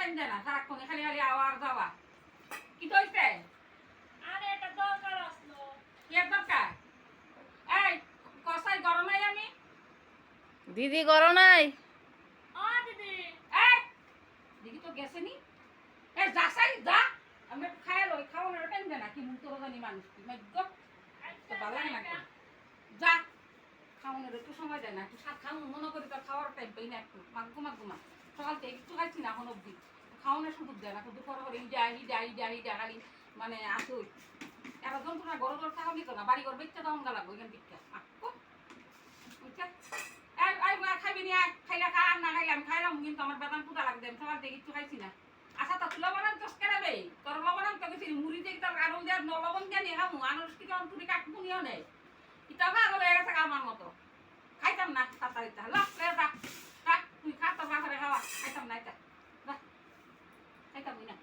time দেয় না সারাক্ষণ খালি খালি আওয়ার যাওয়া কি হইছে আরে এটা দরকার আসলো কি দরকার এই কসাই গরম নাই আমি দিদি করো নাই দিদি এই দেখি তো গেছে নি এ যাসাই যা আমি একটু খাই লই খাওয়ানোর টাইম দেয় না কি মুখ তোর জানি মানুষ কি তো ভালো লাগে না যা খাওয়ানোর একটু সময় দেয় না একটু খাওয়ানো মনে করি তো খাওয়ার টাইম পাই না একটু মাগো না সকাল থেকে একটু খাইছি না এখন অব্দি খাওয়ানোর সুযোগ দেয় না কিন্তু পরে ইডা খালি মানে আসো এরা যন্ত্রণা গরম গরম থাকা নিত না বাড়ি ঘর বেচতে তখন গা লাগবো এখান থেকে খাইবি নি খাইলে খা আর না খাইলে আমি খাইলাম কিন্তু আমার বেতন পুতা লাগবে আমি সকাল থেকে একটু খাইছি না আচ্ছা তা তুলা বানান তো কেনাবে তোর লবণাম তো গেছি মুড়ি থেকে তোর আলু দেওয়ার লবণ দিয়ে নিয়ে খামু আনুষ কি তখন তুই কাটপুনিও নেই ইটাও খা গেল গেছে আমার মতো খাইতাম না তাড়াতাড়ি তুই খা তোর বাসারে খাওয়া খাইতাম না এটা খাইতাম না